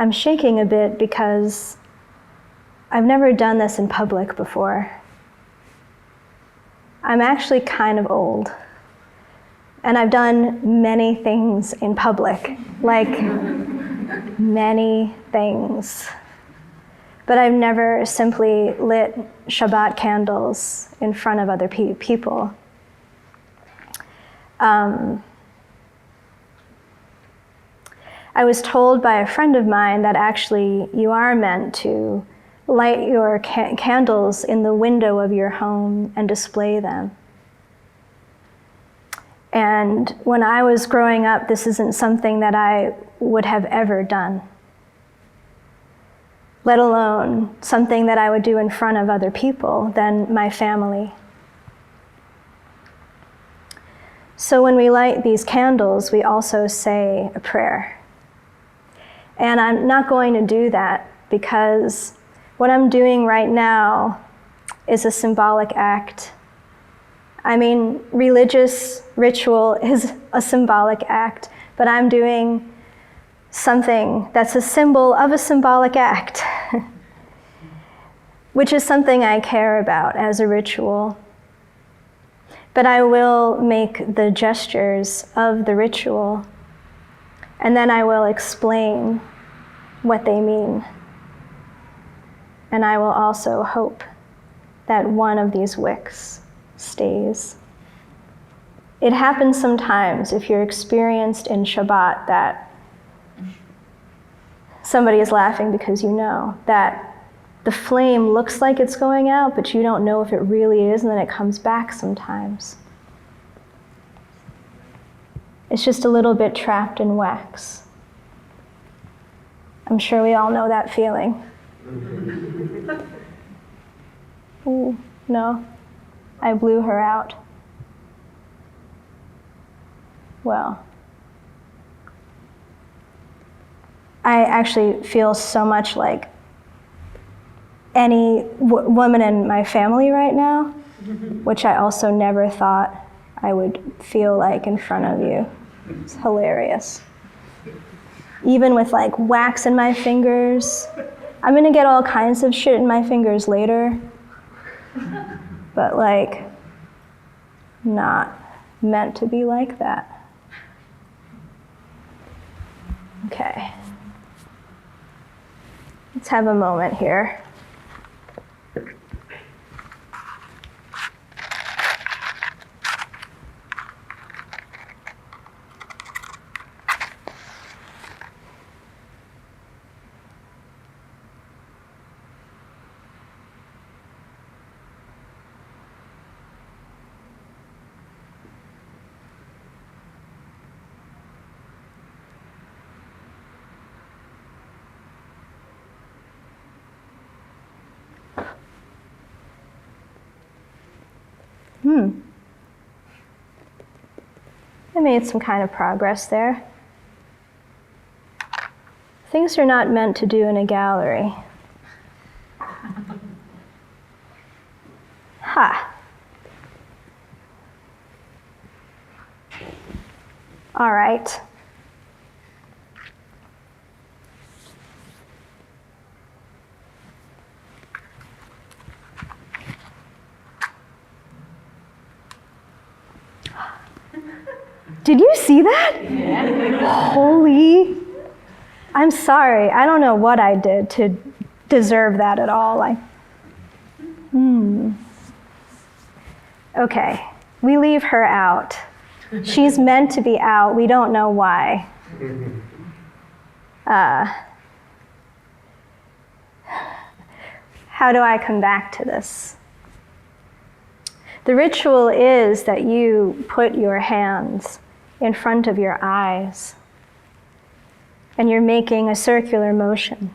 I'm shaking a bit because I've never done this in public before. I'm actually kind of old. And I've done many things in public, like many things. But I've never simply lit Shabbat candles in front of other people. I was told by a friend of mine that actually you are meant to light your candles in the window of your home and display them. And when I was growing up, this isn't something that I would have ever done, let alone something that I would do in front of other people than my family. So when we light these candles, we also say a prayer. And I'm not going to do that because what I'm doing right now is a symbolic act. I mean, religious ritual is a symbolic act, but I'm doing something that's a symbol of a symbolic act, which is something I care about as a ritual. But I will make the gestures of the ritual, and then I will explain what they mean. And I will also hope that one of these wicks stays. It happens sometimes if you're experienced in Shabbat that somebody is laughing because you know that the flame looks like it's going out, but you don't know if it really is, and then it comes back sometimes. It's just a little bit trapped in wax. I'm sure we all know that feeling. Ooh, no, I blew her out. Well, I actually feel so much like any woman in my family right now, which I also never thought I would feel like in front of you. It's hilarious. Even with like wax in my fingers. I'm gonna get all kinds of shit in my fingers later, but like, not meant to be like that. Okay. Let's have a moment here. I made some kind of progress there. Things are not meant to do in a gallery. Ha. All right. Did you see that? Yeah. Holy, I'm sorry. I don't know what I did to deserve that at all. Okay, we leave her out. She's meant to be out. We don't know why. How do I come back to this? The ritual is that you put your hands in front of your eyes, and you're making a circular motion.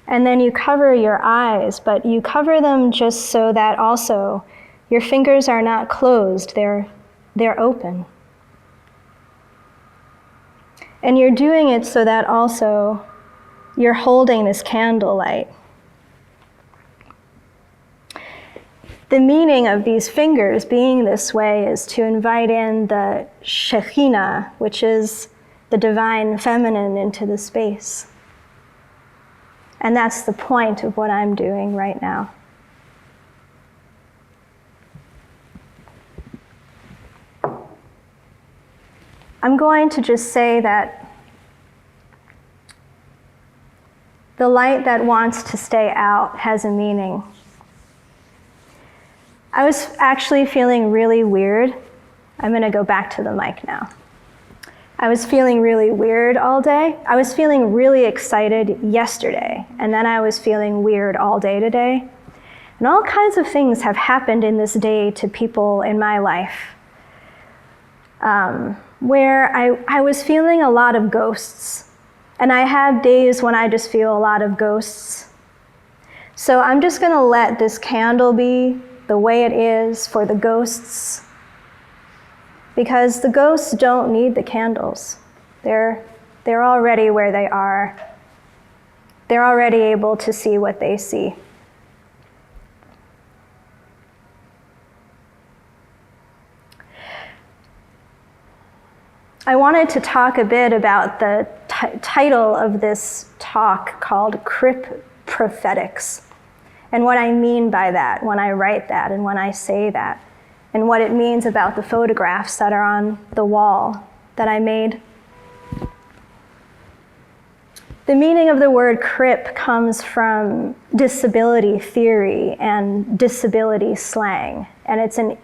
And then you cover your eyes, but you cover them just so that also your fingers are not closed, they're open. And you're doing it so that also you're holding this candlelight. The meaning of these fingers being this way is to invite in the Shekhinah, which is the divine feminine into the space. And that's the point of what I'm doing right now. I'm going to just say that the light that wants to stay out has a meaning. I was actually feeling really weird. I'm going to go back to the mic now. I was feeling really weird all day. I was feeling really excited yesterday, and then I was feeling weird all day today. And all kinds of things have happened in this day to people in my life, where I was feeling a lot of ghosts. And I have days when I just feel a lot of ghosts. So I'm just going to let this candle be the way it is for the ghosts, because the ghosts don't need the candles. They're already where they are. They're already able to see what they see. I wanted to talk a bit about the title of this talk called Crip Prophetics, and what I mean by that when I write that and when I say that, and what it means about the photographs that are on the wall that I made. The meaning of the word crip comes from disability theory and disability slang, and it's an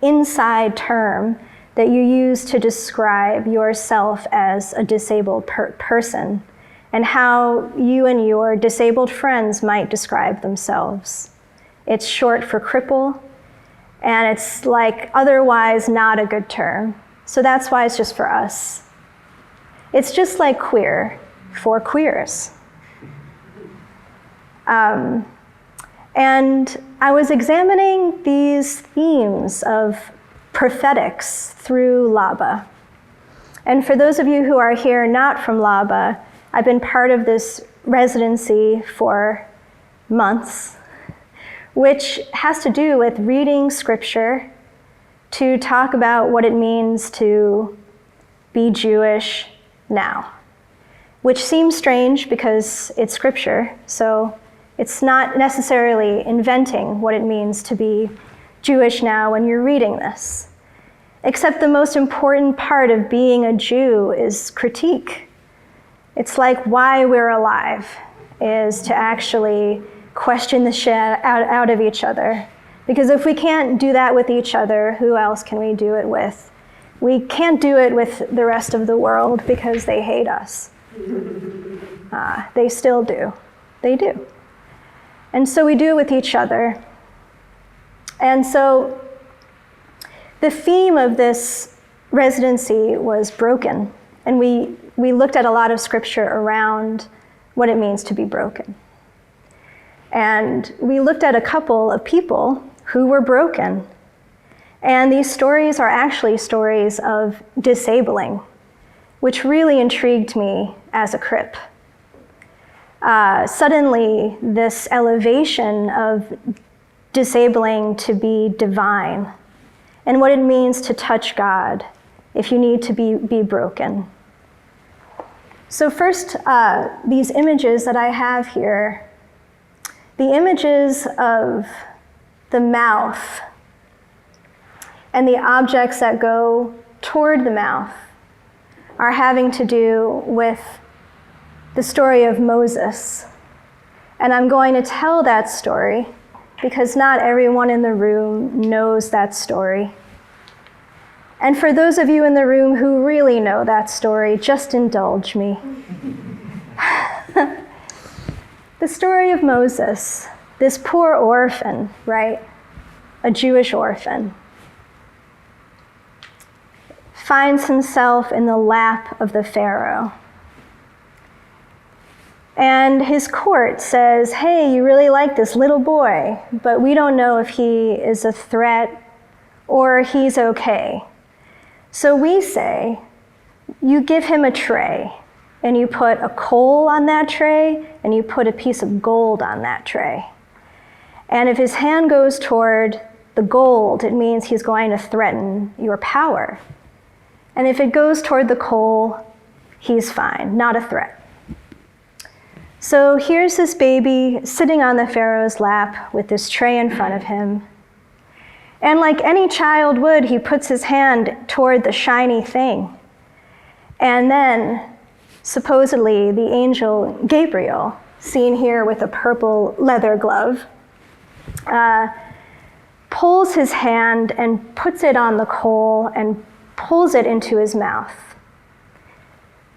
inside term that you use to describe yourself as a disabled person, and how you and your disabled friends might describe themselves. It's short for cripple, and it's like otherwise not a good term. So that's why it's just for us. It's just like queer for queers. And I was examining these themes of prophetics through LABA. And for those of you who are here not from LABA, I've been part of this residency for months, which has to do with reading scripture to talk about what it means to be Jewish now, which seems strange because it's scripture, so it's not necessarily inventing what it means to be Jewish now when you're reading this. Except the most important part of being a Jew is critique. It's like why we're alive is to actually question the shit out of each other. Because if we can't do that with each other, who else can we do it with? We can't do it with the rest of the world because they hate us. They still do. They do. And so we do it with each other. And so the theme of this residency was broken. And we looked at a lot of scripture around what it means to be broken. And we looked at a couple of people who were broken. And these stories are actually stories of disabling, which really intrigued me as a crip. Suddenly, this elevation of disabling to be divine, and what it means to touch God if you need to be broken. So first, these images that I have here, the images of the mouth and the objects that go toward the mouth are having to do with the story of Moses. And I'm going to tell that story because not everyone in the room knows that story. And for those of you in the room who really know that story, just indulge me. The story of Moses, this poor orphan, right? A Jewish orphan, finds himself in the lap of the Pharaoh. And his court says, hey, you really like this little boy, but we don't know if he is a threat or he's okay. So we say, you give him a tray, and you put a coal on that tray, and you put a piece of gold on that tray. And if his hand goes toward the gold, it means he's going to threaten your power. And if it goes toward the coal, he's fine, not a threat. So here's this baby sitting on the Pharaoh's lap with this tray in front of him. And like any child would, he puts his hand toward the shiny thing. And then, supposedly, the angel Gabriel, seen here with a purple leather glove, pulls his hand and puts it on the coal and pulls it into his mouth.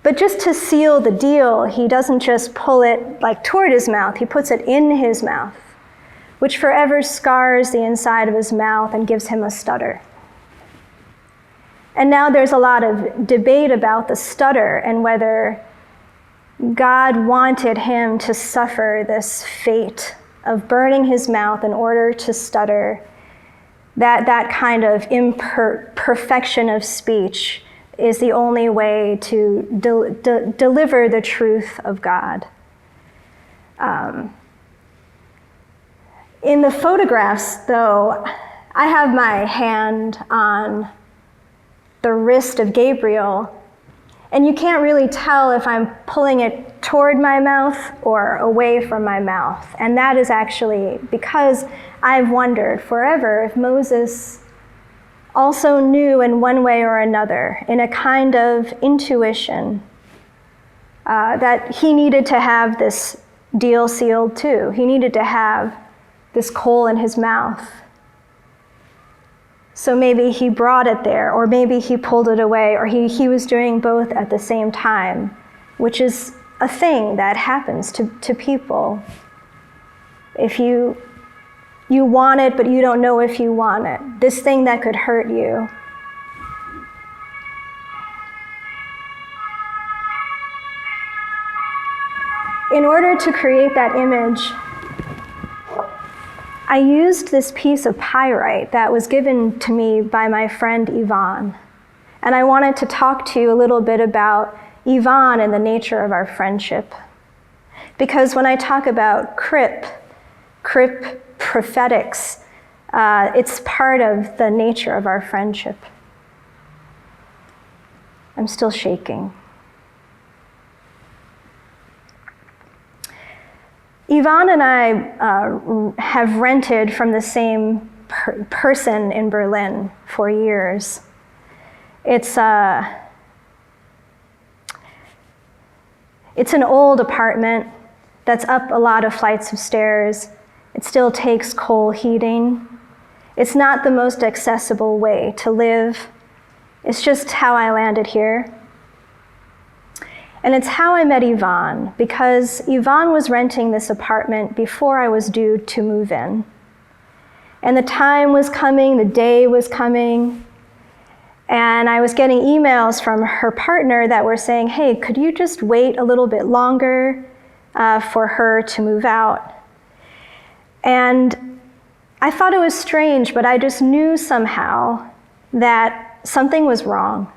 But just to seal the deal, he doesn't just pull it like toward his mouth, he puts it in his mouth, which forever scars the inside of his mouth and gives him a stutter. And now there's a lot of debate about the stutter and whether God wanted him to suffer this fate of burning his mouth in order to stutter. That kind of imperfection of speech is the only way to deliver the truth of God. In the photographs, though, I have my hand on the wrist of Gabriel, and you can't really tell if I'm pulling it toward my mouth or away from my mouth. And that is actually because I've wondered forever if Moses also knew in one way or another, in a kind of intuition, that he needed to have this deal sealed too. He needed to have this coal in his mouth. So maybe he brought it there, or maybe he pulled it away, or he was doing both at the same time, which is a thing that happens to people. If you want it, but you don't know if you want it. This thing that could hurt you. In order to create that image, I used this piece of pyrite that was given to me by my friend Yvonne. And I wanted to talk to you a little bit about Yvonne and the nature of our friendship. Because when I talk about Krip prophetics, it's part of the nature of our friendship. I'm still shaking. Yvonne and I have rented from the same person in Berlin for years. It's an old apartment that's up a lot of flights of stairs. It still takes coal heating. It's not the most accessible way to live. It's just how I landed here. And it's how I met Yvonne, because Yvonne was renting this apartment before I was due to move in. And the time was coming, the day was coming, and I was getting emails from her partner that were saying, hey, could you just wait a little bit longer for her to move out? And I thought it was strange, but I just knew somehow that something was wrong.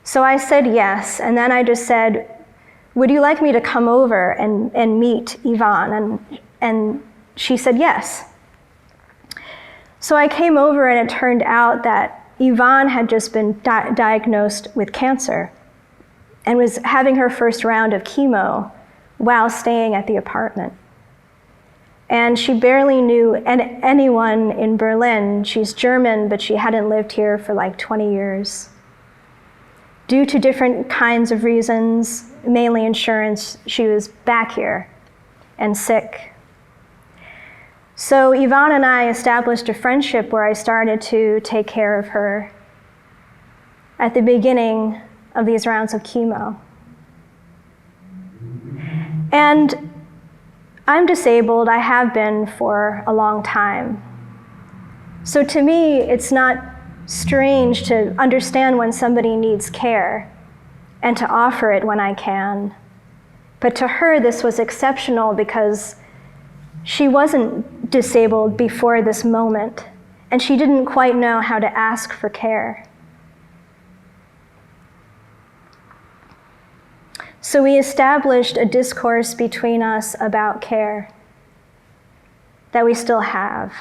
So I said yes, and then I just said, would you like me to come over and meet Yvonne? And she said yes. So I came over, and it turned out that Yvonne had just been diagnosed with cancer and was having her first round of chemo while staying at the apartment. And she barely knew anyone in Berlin. She's German, but she hadn't lived here for like 20 years. Due to different kinds of reasons, mainly insurance, she was back here and sick. So Yvonne and I established a friendship where I started to take care of her at the beginning of these rounds of chemo. And I'm disabled. I have been for a long time. So to me, it's not strange to understand when somebody needs care and to offer it when I can. But to her, this was exceptional because she wasn't disabled before this moment, and she didn't quite know how to ask for care. So we established a discourse between us about care that we still have.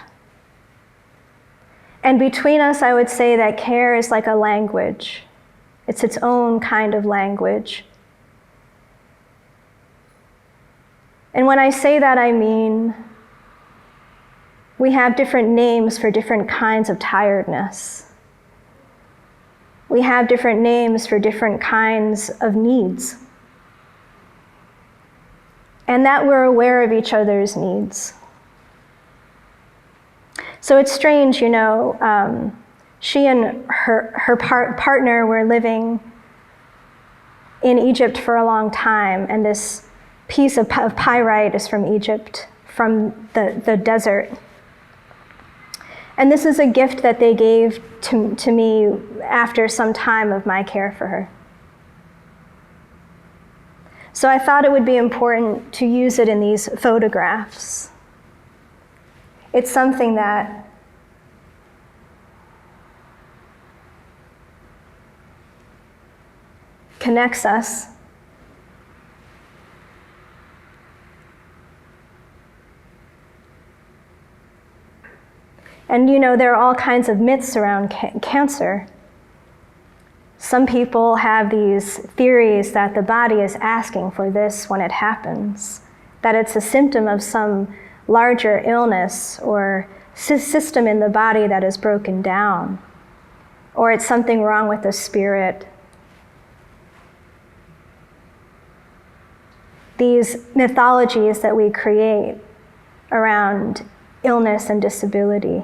And between us, I would say that care is like a language. It's its own kind of language. And when I say that, I mean we have different names for different kinds of tiredness. We have different names for different kinds of needs. And that we're aware of each other's needs. So it's strange, she and her partner were living in Egypt for a long time, and this piece of pyrite is from Egypt, from the desert. And this is a gift that they gave to me after some time of my care for her. So I thought it would be important to use it in these photographs. It's something that connects us. And there are all kinds of myths around cancer. Some people have these theories that the body is asking for this when it happens, that it's a symptom of some larger illness or system in the body that is broken down, or it's something wrong with the spirit. These mythologies that we create around illness and disability.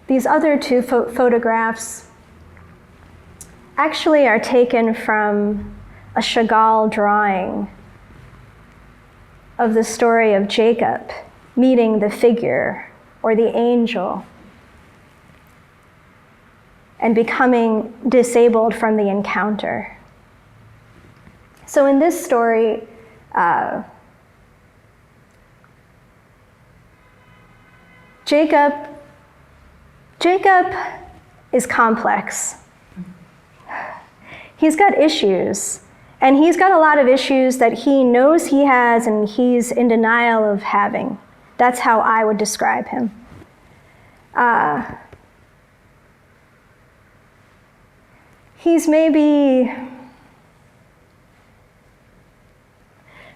These other two photographs actually are taken from a Chagall drawing of the story of Jacob meeting the figure or the angel and becoming disabled from the encounter. So in this story, Jacob is complex. He's got issues, and he's got a lot of issues that he knows he has and he's in denial of having. That's how I would describe him. He's maybe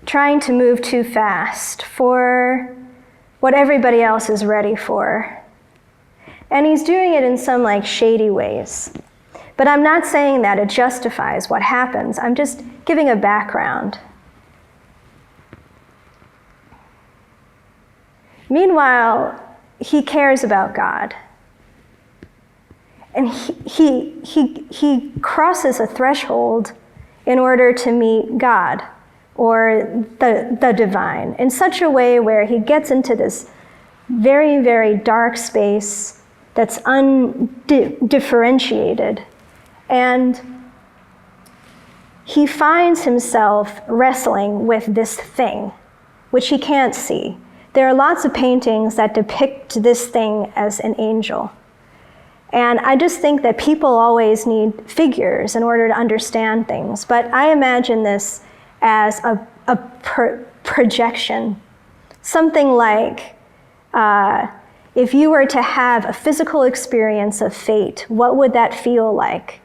trying to move too fast for what everybody else is ready for. And he's doing it in some shady ways. But I'm not saying that it justifies what happens. I'm just giving a background. Meanwhile, he cares about God. And he crosses a threshold in order to meet God or the divine in such a way where he gets into this very, very dark space that's undifferentiated. And he finds himself wrestling with this thing, which he can't see. There are lots of paintings that depict this thing as an angel. And I just think that people always need figures in order to understand things. But I imagine this as a projection. Something like, if you were to have a physical experience of fate, what would that feel like?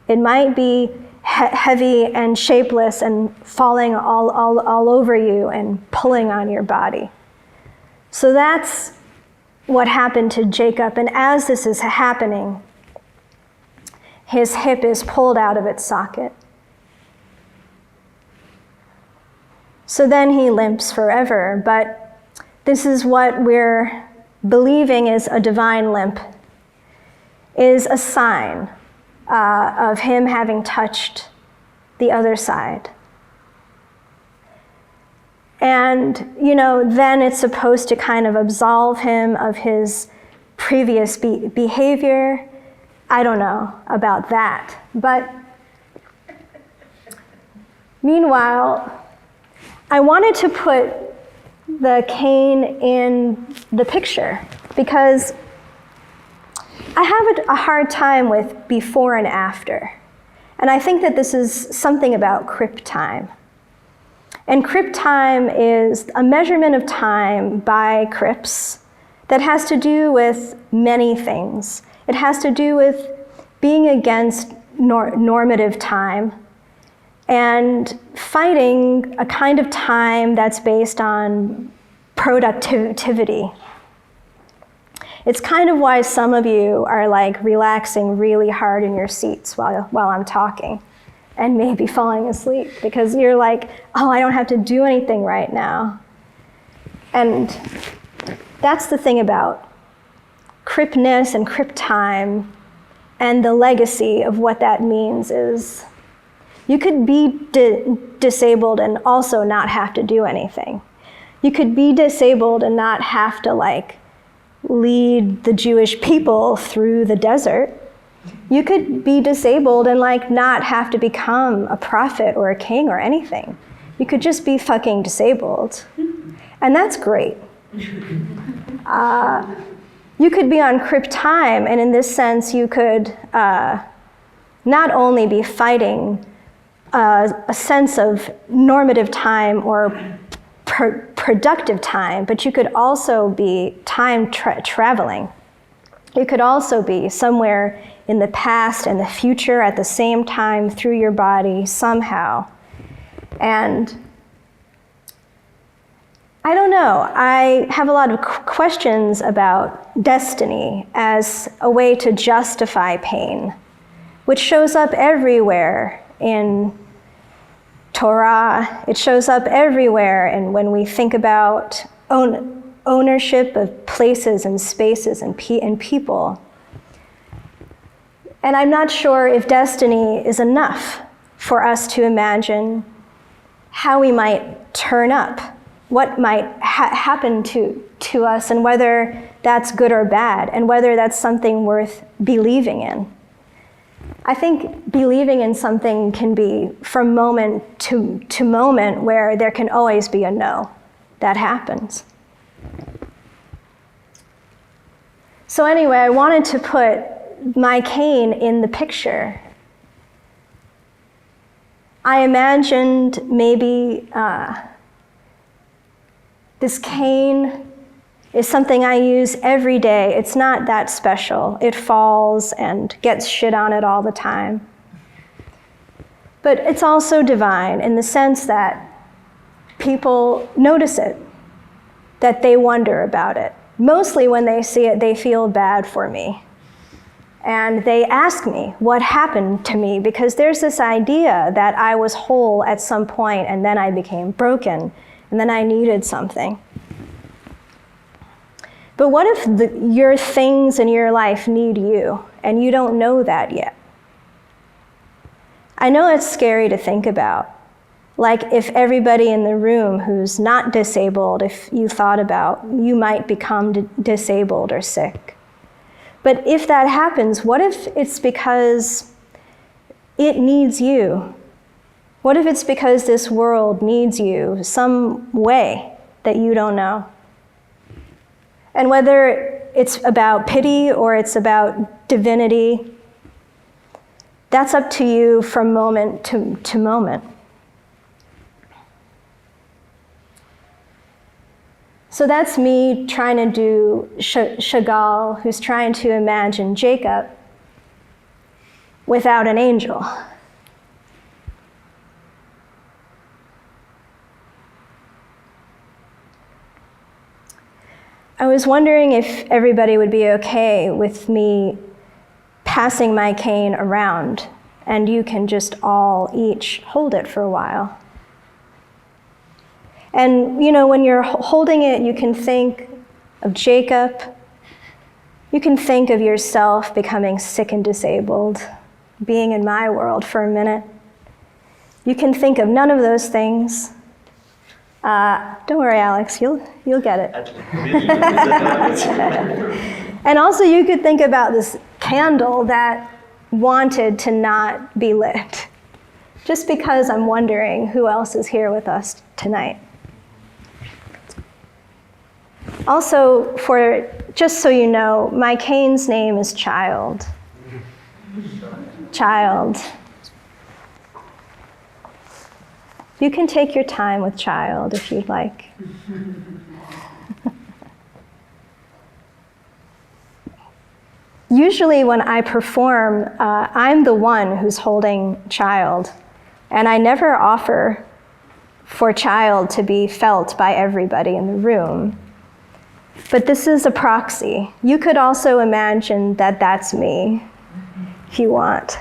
It might be heavy and shapeless and falling all over you and pulling on your body. So that's what happened to Jacob. And as this is happening, his hip is pulled out of its socket. So then he limps forever. But this is what we're believing is a divine limp, is a sign of him having touched the other side. And, then it's supposed to kind of absolve him of his previous behavior. I don't know about that. But meanwhile, I wanted to put the cane in the picture because I have a hard time with before and after. And I think that this is something about crypt time. And crypt time is a measurement of time by crypts that has to do with many things. It has to do with being against normative time and fighting a kind of time that's based on productivity. It's kind of why some of you are like relaxing really hard in your seats while I'm talking and maybe falling asleep because you're like, oh, I don't have to do anything right now. And that's the thing about cryptness and crypt time, and the legacy of what that means is you could be disabled and also not have to do anything. You could be disabled and not have to like lead the Jewish people through the desert. You could be disabled and like not have to become a prophet or a king or anything. You could just be fucking disabled. And that's great. You could be on crypt time, and in this sense, you could not only be fighting a sense of normative time or productive time, but you could also be time traveling. You could also be somewhere in the past and the future at the same time through your body somehow. And I don't know, I have a lot of questions about destiny as a way to justify pain, which shows up everywhere in Torah. It shows up everywhere, and when we think about ownership of places and spaces and people. And I'm not sure if destiny is enough for us to imagine how we might turn up, what might happen to us, and whether that's good or bad, and whether that's something worth believing in. I think believing in something can be from moment to moment where there can always be a no. That happens. So anyway, I wanted to put my cane in the picture. I imagined maybe this cane is something I use every day. It's not that special. It falls and gets shit on it all the time. But it's also divine in the sense that people notice it, that they wonder about it. Mostly when they see it, they feel bad for me. And they ask me what happened to me, because there's this idea that I was whole at some point and then I became broken and then I needed something. But what if your things in your life need you and you don't know that yet? I know it's scary to think about. Like if everybody in the room who's not disabled, if you thought about you might become disabled or sick. But if that happens, what if it's because it needs you? What if it's because this world needs you some way that you don't know? And whether it's about pity or it's about divinity, that's up to you from moment to moment. So that's me trying to do Chagall, who's trying to imagine Jacob without an angel. I was wondering if everybody would be okay with me passing my cane around, and you can just all each hold it for a while. And you know, when you're holding it, you can think of Jacob. You can think of yourself becoming sick and disabled, being in my world for a minute. You can think of none of those things. Don't worry, Alex, you'll get it. And also you could think about this candle that wanted to not be lit, just because I'm wondering who else is here with us tonight. Also, just so you know, my cane's name is Child. Child. You can take your time with Child if you'd like. Usually when I perform, I'm the one who's holding Child, and I never offer for Child to be felt by everybody in the room. But this is a proxy. You could also imagine that that's me, if you want.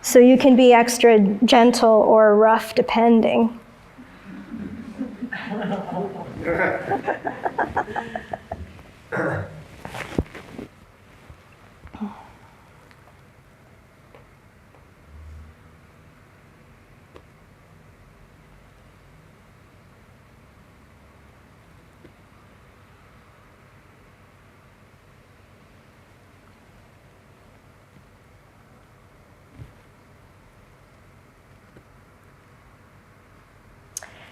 So you can be extra gentle or rough, depending.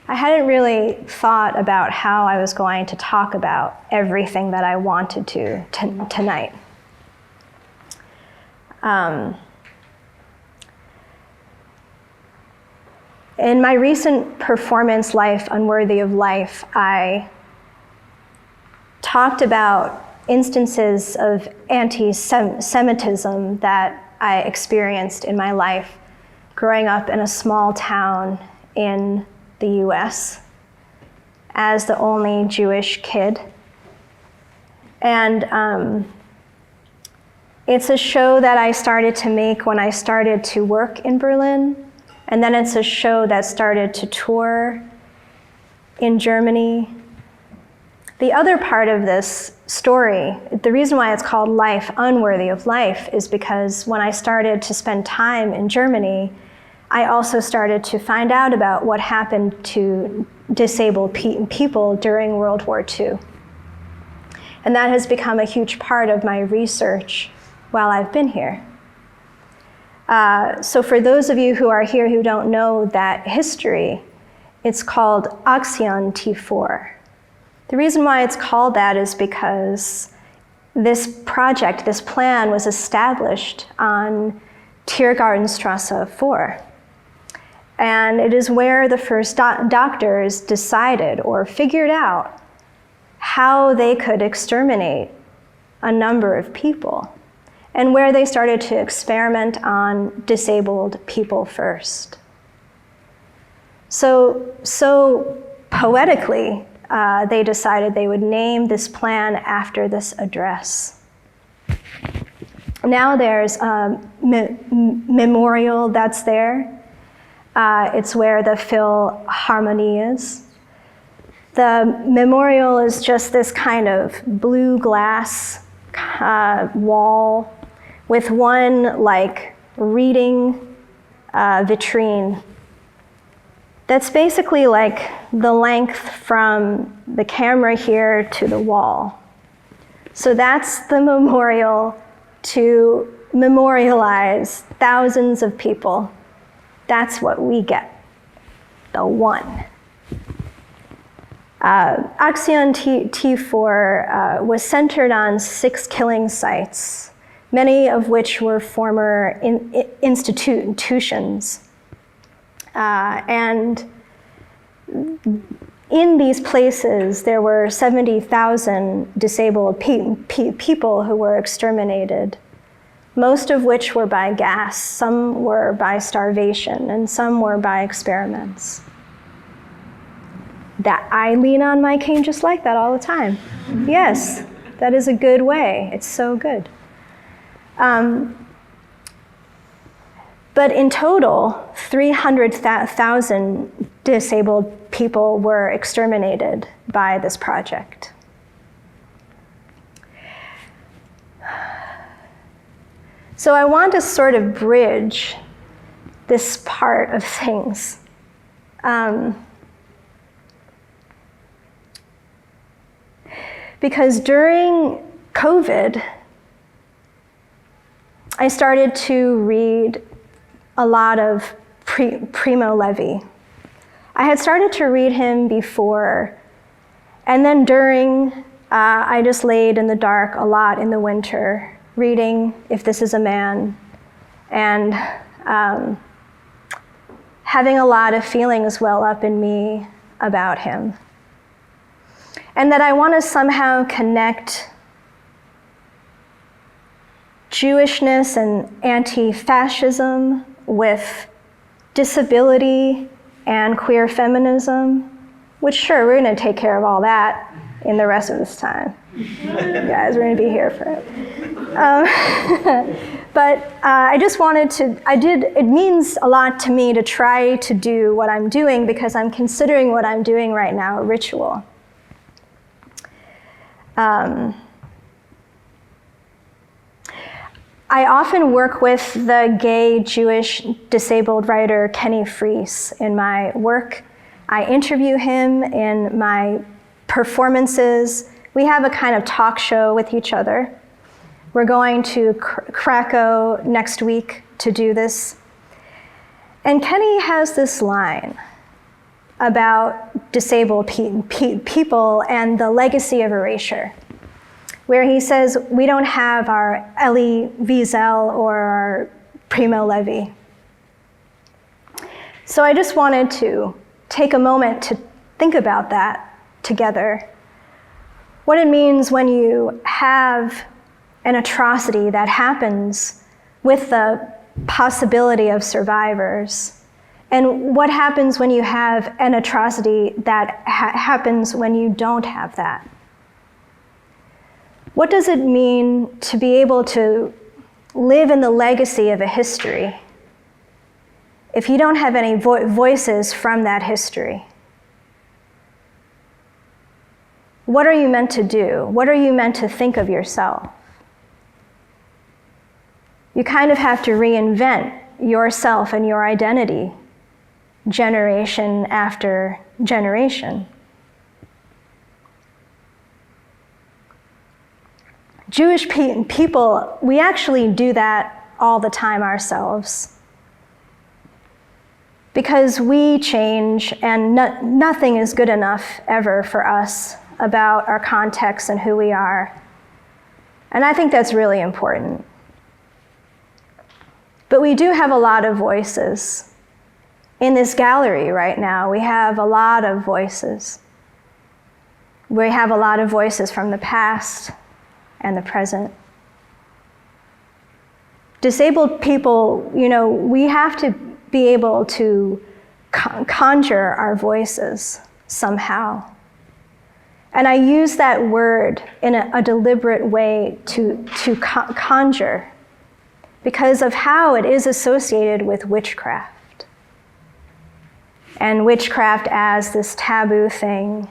I hadn't really thought about how I was going to talk about everything that I wanted to tonight. In my recent performance, Life Unworthy of Life, I talked about instances of anti-Semitism that I experienced in my life growing up in a small town in the US as the only Jewish kid. And it's a show that I started to make when I started to work in Berlin, and then it's a show that started to tour in Germany. The other part of this story, the reason why it's called Life Unworthy of Life, is because when I started to spend time in Germany, I also started to find out about what happened to disabled people during World War II. And that has become a huge part of my research while I've been here. So for those of you who are here who don't know that history, it's called Aktion T4. The reason why it's called that is because this project, this plan, was established on Tiergartenstrasse 4. And it is where the first doctors decided or figured out how they could exterminate a number of people, and where they started to experiment on disabled people first. So poetically, they decided they would name this plan after this address. Now there's a memorial that's there. It's where the Philharmonie is. The memorial is just this kind of blue glass wall with one reading vitrine that's basically like the length from the camera here to the wall. So that's the memorial to memorialize thousands of people. That's what we get, the one. Aktion T4 was centered on 6 killing sites, many of which were former institutions. And in these places, there were 70,000 disabled people who were exterminated, most of which were by gas, some were by starvation, and some were by experiments. That I lean on my cane just like that all the time. Yes, that is a good way. It's so good. But in total, 300,000 disabled people were exterminated by this project. So I want to sort of bridge this part of things. Because during COVID, I started to read a lot of Primo Levi. I had started to read him before, and then during, I just laid in the dark a lot in the winter, reading If This Is a Man, and having a lot of feelings well up in me about him. And that I want to somehow connect Jewishness and anti-fascism with disability and queer feminism, which sure, we're going to take care of all that in the rest of this time. Guys, we're going to be here for it. But I just wanted to, it means a lot to me to try to do what I'm doing because I'm considering what I'm doing right now a ritual. I often work with the gay Jewish disabled writer Kenny Freese in my work. I interview him in my performances. We have a kind of talk show with each other. We're going to Krakow next week to do this. And Kenny has this line about disabled people and the legacy of erasure, where he says, we don't have our Elie Wiesel or our Primo Levi. So I just wanted to take a moment to think about that together. What it means when you have an atrocity that happens with the possibility of survivors, and what happens when you have an atrocity that happens when you don't have that. What does it mean to be able to live in the legacy of a history if you don't have any voices from that history? What are you meant to do? What are you meant to think of yourself? You kind of have to reinvent yourself and your identity generation after generation. Jewish people, we actually do that all the time ourselves. Because we change and nothing is good enough ever for us about our context and who we are. And I think that's really important. But we do have a lot of voices. In this gallery right now, we have a lot of voices. We have a lot of voices from the past and the present. Disabled people, we have to be able to conjure our voices somehow. And I use that word in a deliberate way to conjure because of how it is associated with witchcraft. And witchcraft as this taboo thing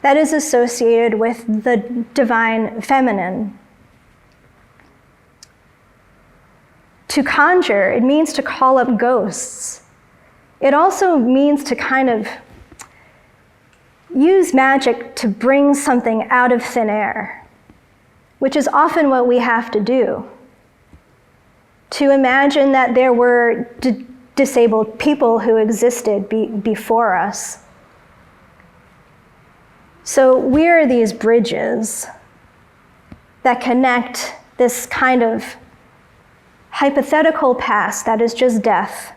that is associated with the divine feminine. To conjure, it means to call up ghosts. It also means to kind of use magic to bring something out of thin air, which is often what we have to do. To imagine that there were disabled people who existed before us. So we're these bridges that connect this kind of hypothetical past that is just death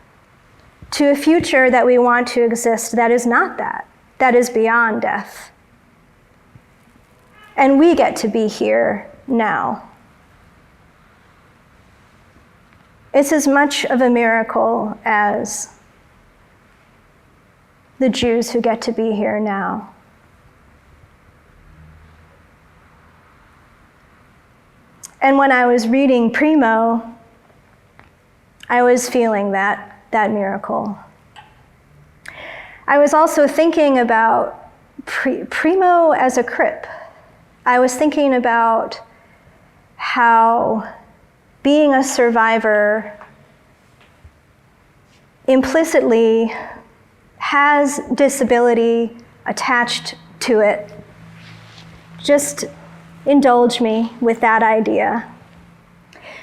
to a future that we want to exist that is not that is beyond death. And we get to be here now. It's as much of a miracle as the Jews who get to be here now. And when I was reading Primo, I was feeling that miracle. I was also thinking about Primo as a crip. I was thinking about how being a survivor implicitly has disability attached to it, just indulge me with that idea.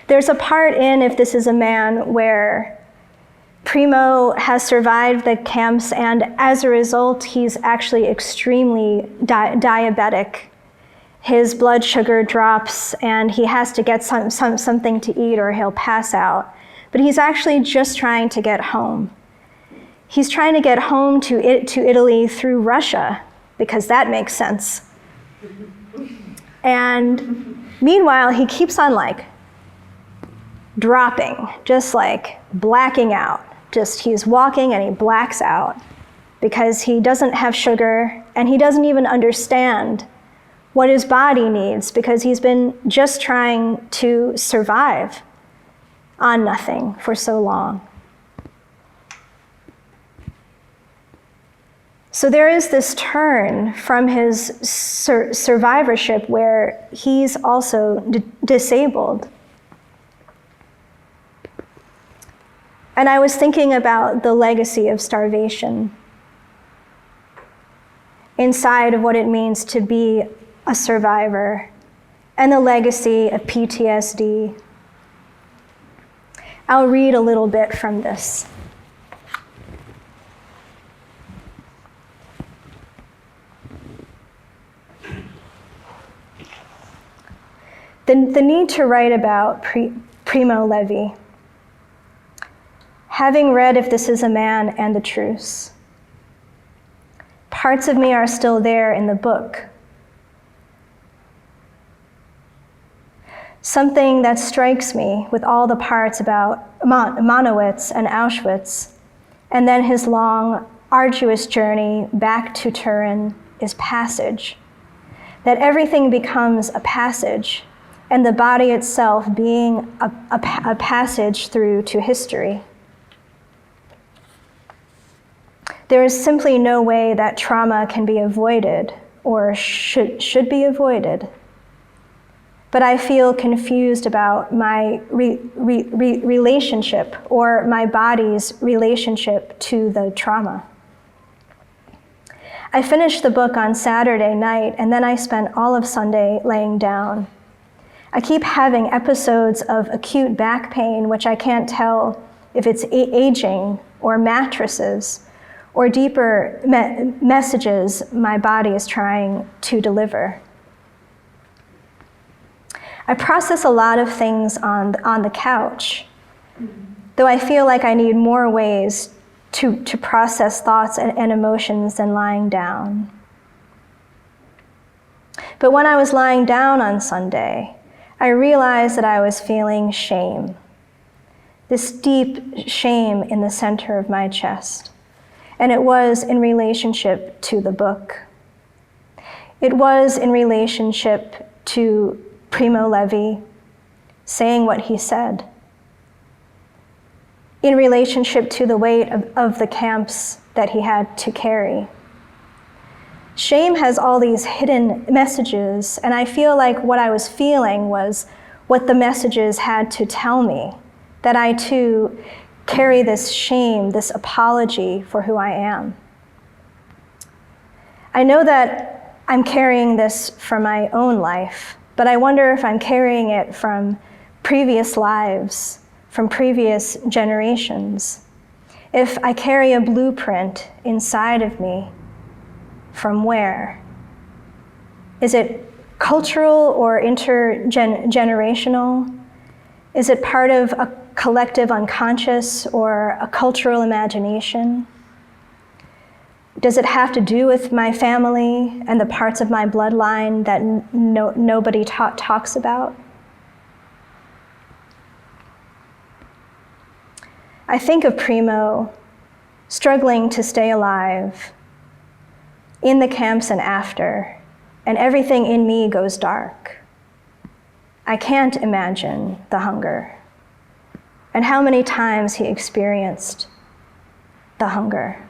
There's a part in If This Is a Man where Primo has survived the camps, and as a result, he's actually extremely diabetic. His blood sugar drops, and he has to get something to eat or he'll pass out. But he's actually just trying to get home. He's trying to get home to Italy through Russia, because that makes sense. And meanwhile, he keeps on dropping, just blacking out. Just he's walking and he blacks out because he doesn't have sugar and he doesn't even understand what his body needs because he's been just trying to survive on nothing for so long. So there is this turn from his survivorship where he's also disabled. And I was thinking about the legacy of starvation inside of what it means to be a survivor and the legacy of PTSD. I'll read a little bit from this. The need to write about Primo Levi. Having read If This Is a Man and The Truce, parts of me are still there in the book. Something that strikes me with all the parts about Monowitz and Auschwitz, and then his long, arduous journey back to Turin is passage. That everything becomes a passage, and the body itself being a passage through to history. There is simply no way that trauma can be avoided or should be avoided. But I feel confused about my relationship or my body's relationship to the trauma. I finished the book on Saturday night, and then I spent all of Sunday laying down. I keep having episodes of acute back pain, which I can't tell if it's aging or mattresses or deeper messages my body is trying to deliver. I process a lot of things on the couch, though I feel like I need more ways to process thoughts and emotions than lying down. But when I was lying down on Sunday, I realized that I was feeling shame, this deep shame in the center of my chest. And it was in relationship to the book. It was in relationship to Primo Levi saying what he said. In relationship to the weight of the camps that he had to carry. Shame has all these hidden messages, and I feel like what I was feeling was what the messages had to tell me, that I too carry this shame, this apology for who I am. I know that I'm carrying this from my own life, but I wonder if I'm carrying it from previous lives, from previous generations. If I carry a blueprint inside of me, from where? Is it cultural or intergenerational? Is it part of a collective unconscious or a cultural imagination? Does it have to do with my family and the parts of my bloodline that nobody talks about? I think of Primo struggling to stay alive in the camps and after, and everything in me goes dark. I can't imagine the hunger and how many times he experienced the hunger.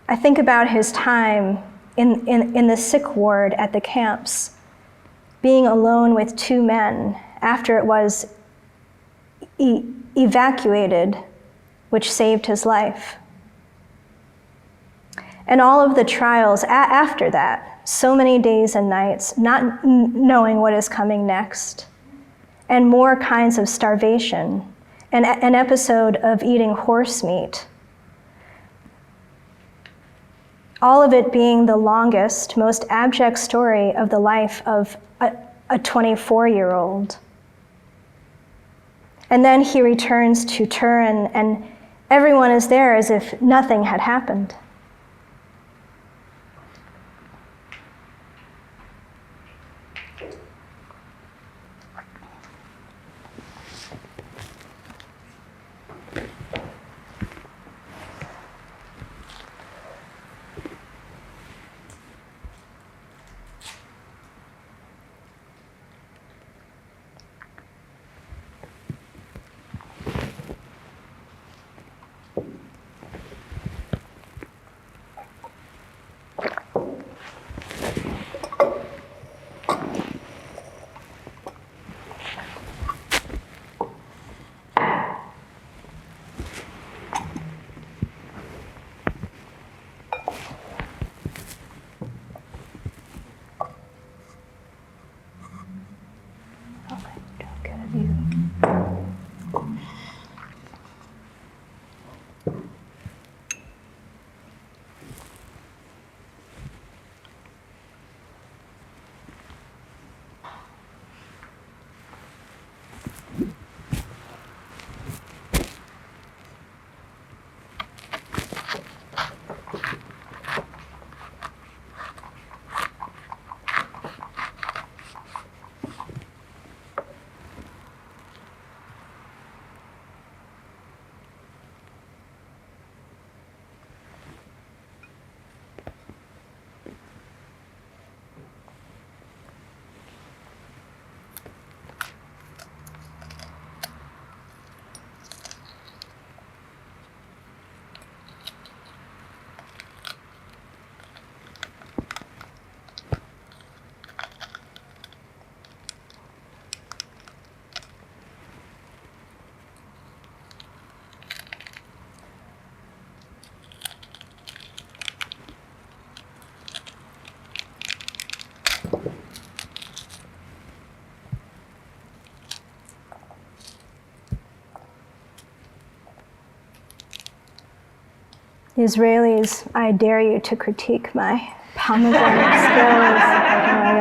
I think about his time in the sick ward at the camps, being alone with two men after it was evacuated, which saved his life. And all of the trials after that, so many days and nights, not knowing what is coming next, and more kinds of starvation, and an episode of eating horse meat. All of it being the longest, most abject story of the life of a 24-year-old. And then he returns to Turin, and everyone is there as if nothing had happened. Israelis, I dare you to critique my pomegranate skills. Oh my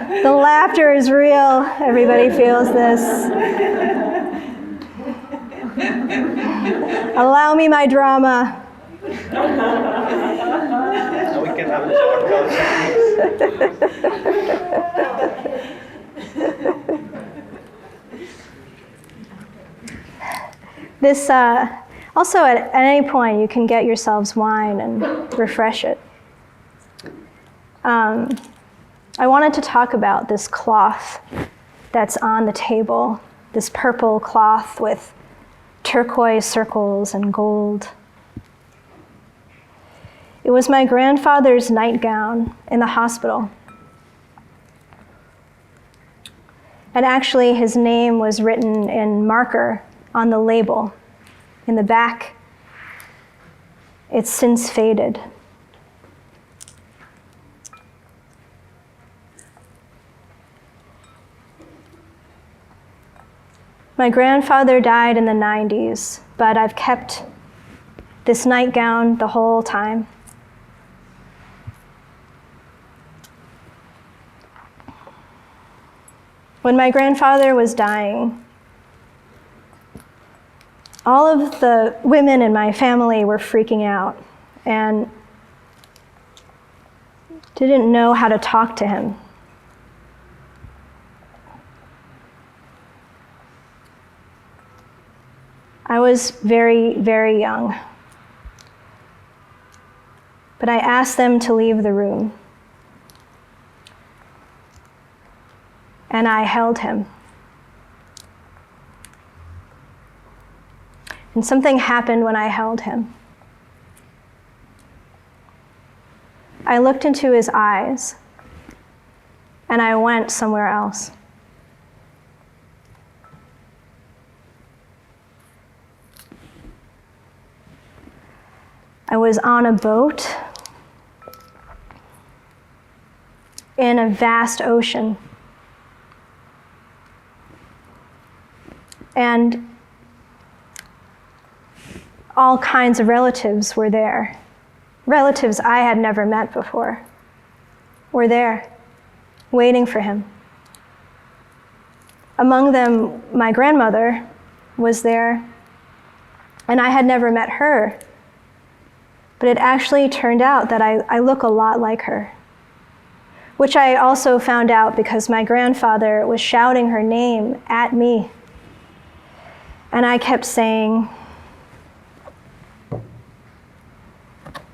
God. The laughter is real. Everybody feels this. Allow me my drama. So we can have a talk about This, also at any point you can get yourselves wine and refresh it. I wanted to talk about this cloth that's on the table, this purple cloth with turquoise circles and gold. It was my grandfather's nightgown in the hospital. And actually his name was written in marker on the label. In the back, it's since faded. My grandfather died in the 90s, but I've kept this nightgown the whole time. When my grandfather was dying, all of the women in my family were freaking out and didn't know how to talk to him. I was very, very young. But I asked them to leave the room. And I held him. And something happened when I held him. I looked into his eyes, and I went somewhere else. I was on a boat in a vast ocean. And all kinds of relatives were there. Relatives I had never met before were there, waiting for him. Among them, my grandmother was there, and I had never met her. But it actually turned out that I look a lot like her, which I also found out because my grandfather was shouting her name at me. And I kept saying,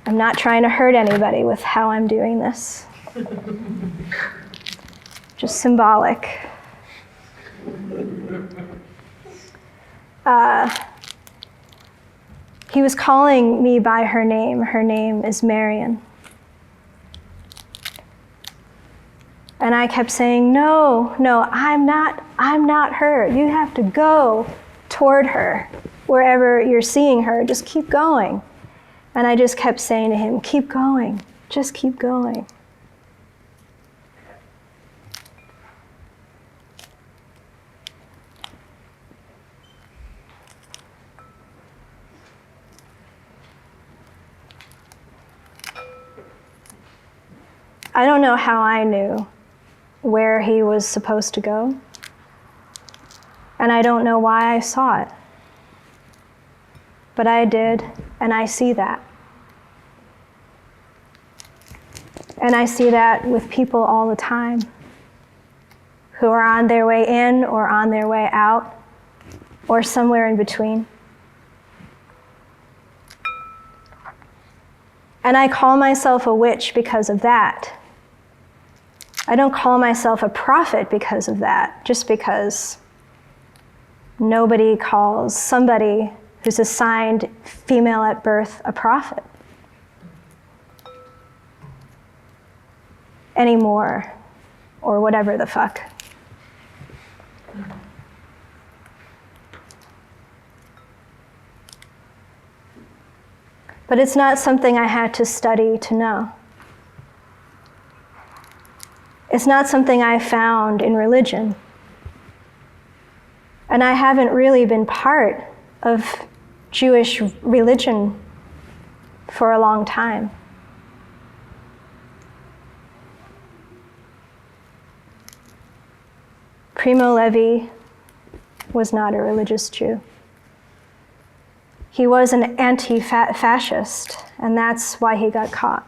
I'm not trying to hurt anybody with how I'm doing this. Just symbolic. He was calling me by her name. Her name is Marion. And I kept saying, no, I'm not her. You have to go toward her. Wherever you're seeing her, just keep going. And I just kept saying to him, keep going, just keep going. I don't know how I knew where he was supposed to go, and I don't know why I saw it. But I did, and I see that. And I see that with people all the time who are on their way in or on their way out or somewhere in between. And I call myself a witch because of that. I don't call myself a prophet because of that, just because nobody calls somebody who's assigned female at birth a prophet anymore, or whatever the fuck. But it's not something I had to study to know. It's not something I found in religion. And I haven't really been part of Jewish religion for a long time. Primo Levi was not a religious Jew. He was an anti-fascist, and that's why he got caught.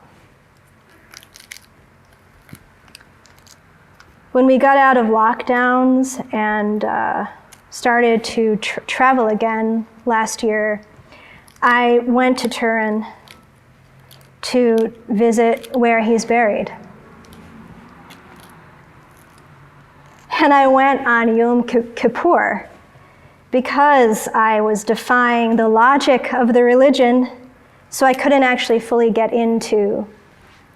When we got out of lockdowns and started to travel again last year, I went to Turin to visit where he's buried. And I went on Yom Kippur because I was defying the logic of the religion, so I couldn't actually fully get into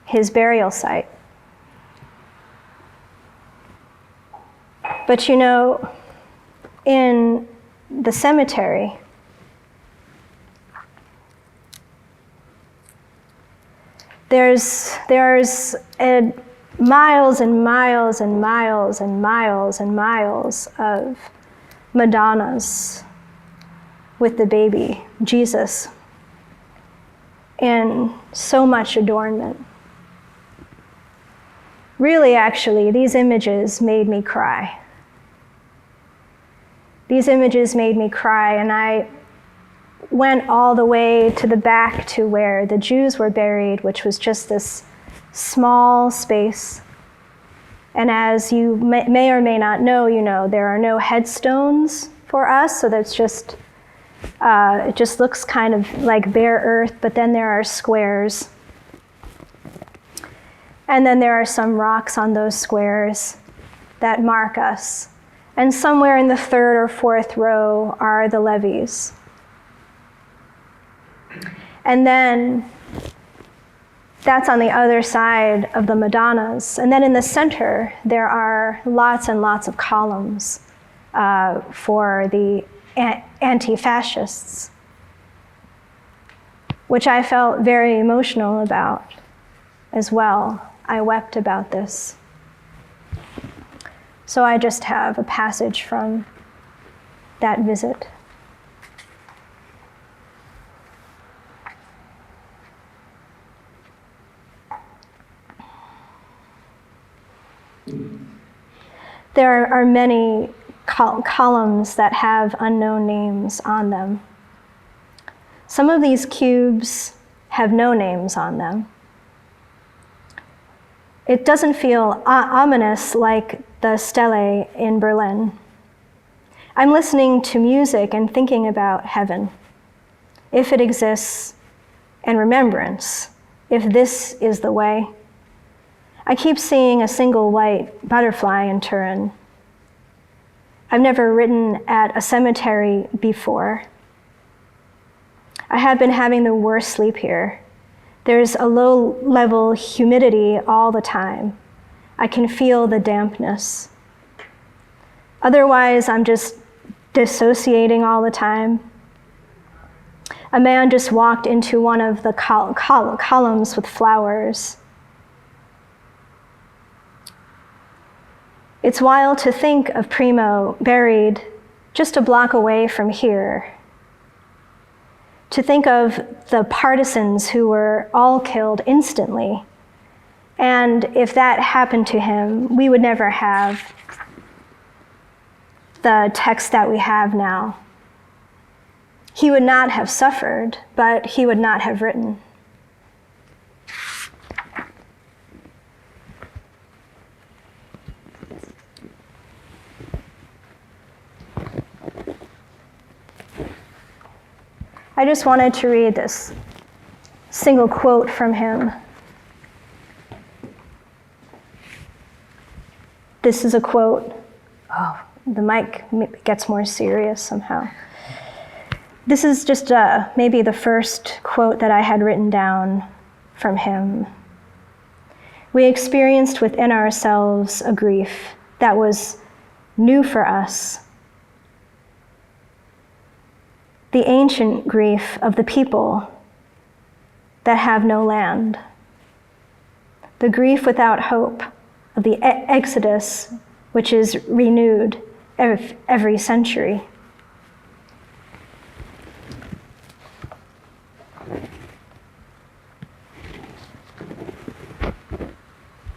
his burial site. But you know, in the cemetery, there's miles and miles and miles and miles and miles of Madonnas with the baby, Jesus, in so much adornment. Really, actually, these images made me cry. These images made me cry, and I went all the way to the back to where the Jews were buried, which was just this small space. And as you may or may not know, you know, there are no headstones for us, so that's just, it just looks kind of like bare earth, but then there are squares. And then there are some rocks on those squares that mark us. And somewhere in the third or fourth row are the levees. And then That's on the other side of the Madonnas. And then in the center, there are lots and lots of columns for the anti-fascists, which I felt very emotional about as well. I wept about this. So I just have a passage from that visit. There are many columns that have unknown names on them. Some of these cubes have no names on them. It doesn't feel ominous like the Stele in Berlin. I'm listening to music and thinking about heaven, if it exists, and remembrance, if this is the way. I keep seeing a single white butterfly in Turin. I've never written at a cemetery before. I have been having the worst sleep here. There's a low-level humidity all the time. I can feel the dampness. Otherwise, I'm just dissociating all the time. A man just walked into one of the columns with flowers. It's wild to think of Primo buried just a block away from here. To think of the partisans who were all killed instantly. And if that happened to him, we would never have the text that we have now. He would not have suffered, but he would not have written. I just wanted to read this single quote from him. This is a quote. Oh, the mic gets more serious somehow. This is just maybe the first quote that I had written down from him. We experienced within ourselves a grief that was new for us. The ancient grief of the people that have no land. The grief without hope of the exodus, which is renewed every century.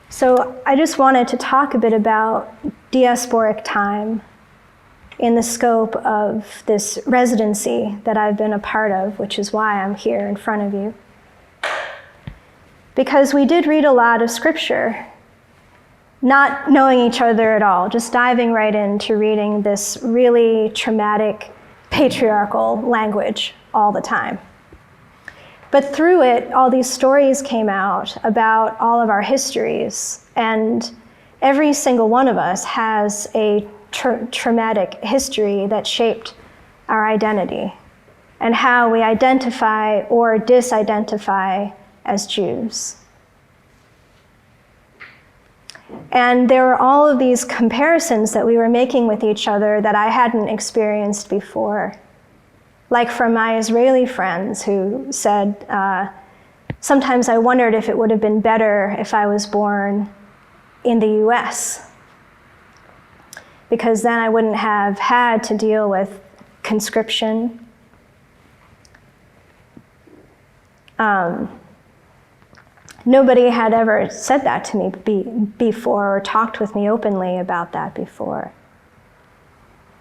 So I just wanted to talk a bit about diasporic time in the scope of this residency that I've been a part of, which is why I'm here in front of you. Because we did read a lot of scripture, not knowing each other at all, just diving right into reading this really traumatic patriarchal language all the time. But through it, all these stories came out about all of our histories, and every single one of us has a traumatic history that shaped our identity and how we identify or disidentify as Jews. And there were all of these comparisons that we were making with each other that I hadn't experienced before. Like from my Israeli friends who said, sometimes I wondered if it would have been better if I was born in the US, because then I wouldn't have had to deal with conscription. Nobody had ever said that to me before or talked with me openly about that before.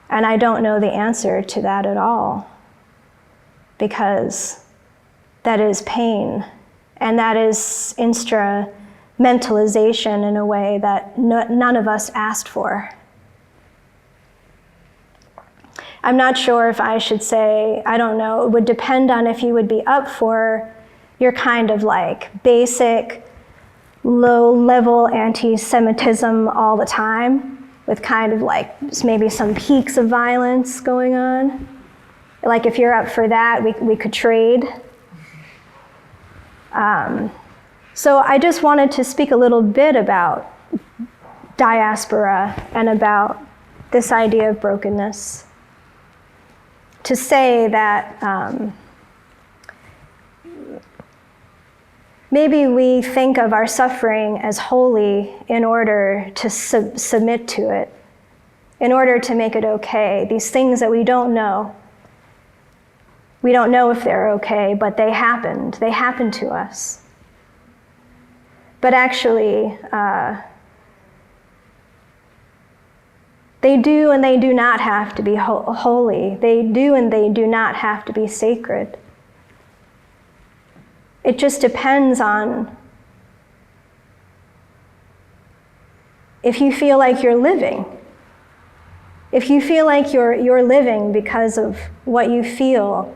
And I don't know the answer to that at all, because that is pain, and that is instrumentalization in a way that none of us asked for. I'm not sure if I should say, I don't know, it would depend on if you would be up for your kind of like basic, low-level anti-Semitism all the time, with kind of like maybe some peaks of violence going on. Like if you're up for that, we could trade. So I just wanted to speak a little bit about diaspora and about this idea of brokenness. To say that maybe we think of our suffering as holy in order to submit to it, in order to make it okay. These things that we don't know if they're okay, but they happened to us. But actually, they do and they do not have to be holy. They do and they do not have to be sacred. It just depends on if you feel like you're living. If you feel like you're living because of what you feel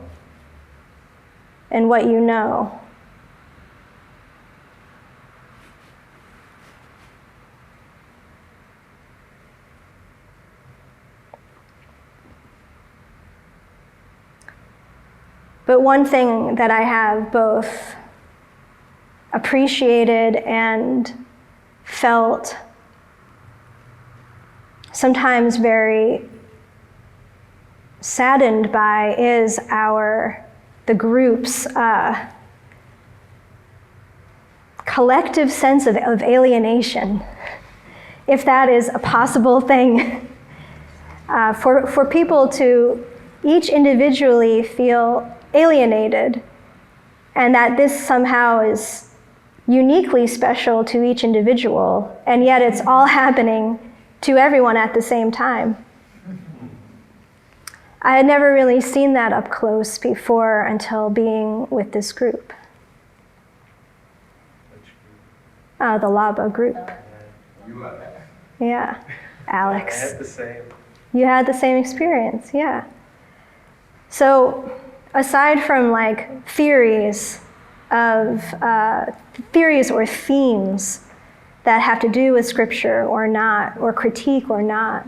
and what you know. But one thing that I have both appreciated and felt sometimes very saddened by is the group's collective sense of alienation, if that is a possible thing. For people to each individually feel alienated, and that this somehow is uniquely special to each individual, and yet it's all happening to everyone at the same time. I had never really seen that up close before until being with this group. The Laba group. Yeah, Alex. I had the same. You had the same experience, yeah. So, aside from like theories or themes that have to do with scripture or not, or critique or not,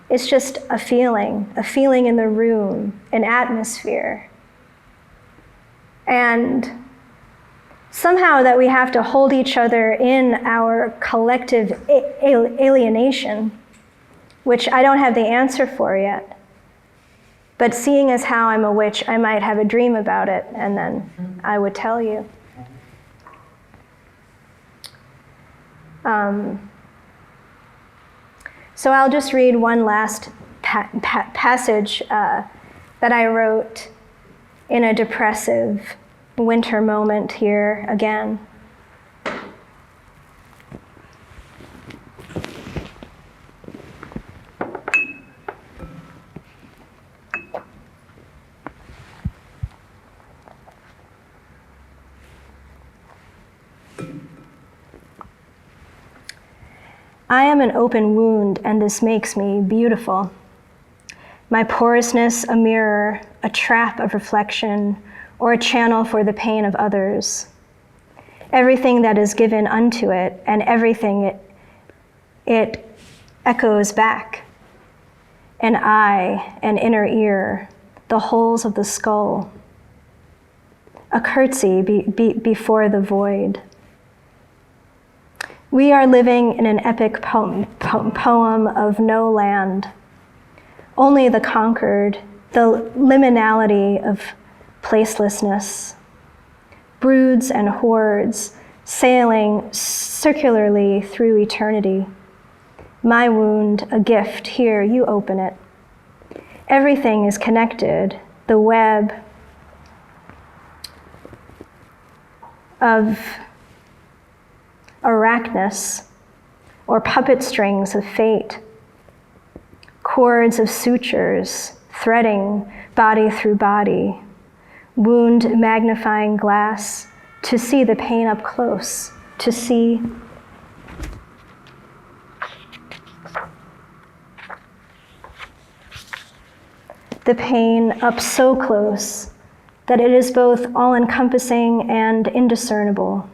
it's just a feeling in the room, an atmosphere. And somehow that we have to hold each other in our collective alienation, which I don't have the answer for yet. But seeing as how I'm a witch, I might have a dream about it, and then I would tell you. So I'll just read one last passage that I wrote in a depressive winter moment here again. I am an open wound, and this makes me beautiful. My porousness a mirror, a trap of reflection, or a channel for the pain of others. Everything that is given unto it, and everything it echoes back. An eye, an inner ear, the holes of the skull. A curtsy before the void. We are living in an epic poem of no land. Only the conquered, the liminality of placelessness. Broods and hordes sailing circularly through eternity. My wound, a gift, here, you open it. Everything is connected, the web of Arachnus, or puppet strings of fate, cords of sutures threading body through body, wound magnifying glass to see the pain up close, to see the pain up so close that it is both all-encompassing and indiscernible.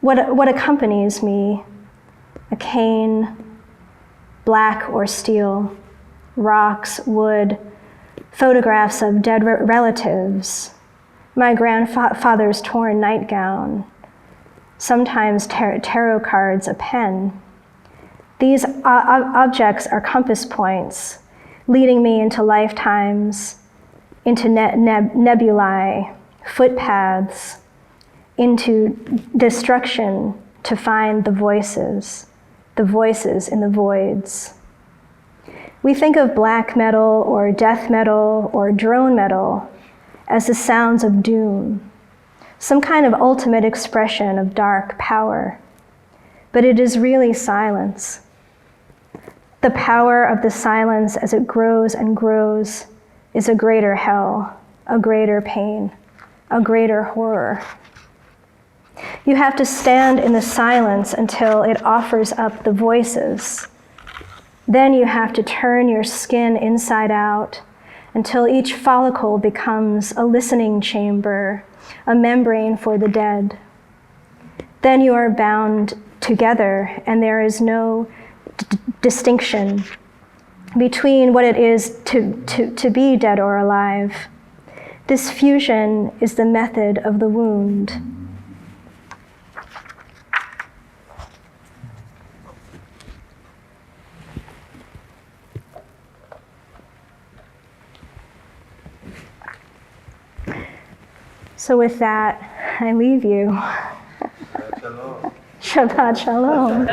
What accompanies me? A cane, black or steel, rocks, wood, photographs of dead relatives, my grandfather's torn nightgown, sometimes tarot cards, a pen. These objects are compass points, leading me into lifetimes, into nebulae, footpaths, into destruction to find the voices in the voids. We think of black metal or death metal or drone metal as the sounds of doom, some kind of ultimate expression of dark power. But it is really silence. The power of the silence as it grows and grows is a greater hell, a greater pain, a greater horror. You have to stand in the silence until it offers up the voices. Then you have to turn your skin inside out until each follicle becomes a listening chamber, a membrane for the dead. Then you are bound together, and there is no distinction between what it is to be dead or alive. This fusion is the method of the wound. So with that, I leave you. Shabbat shalom.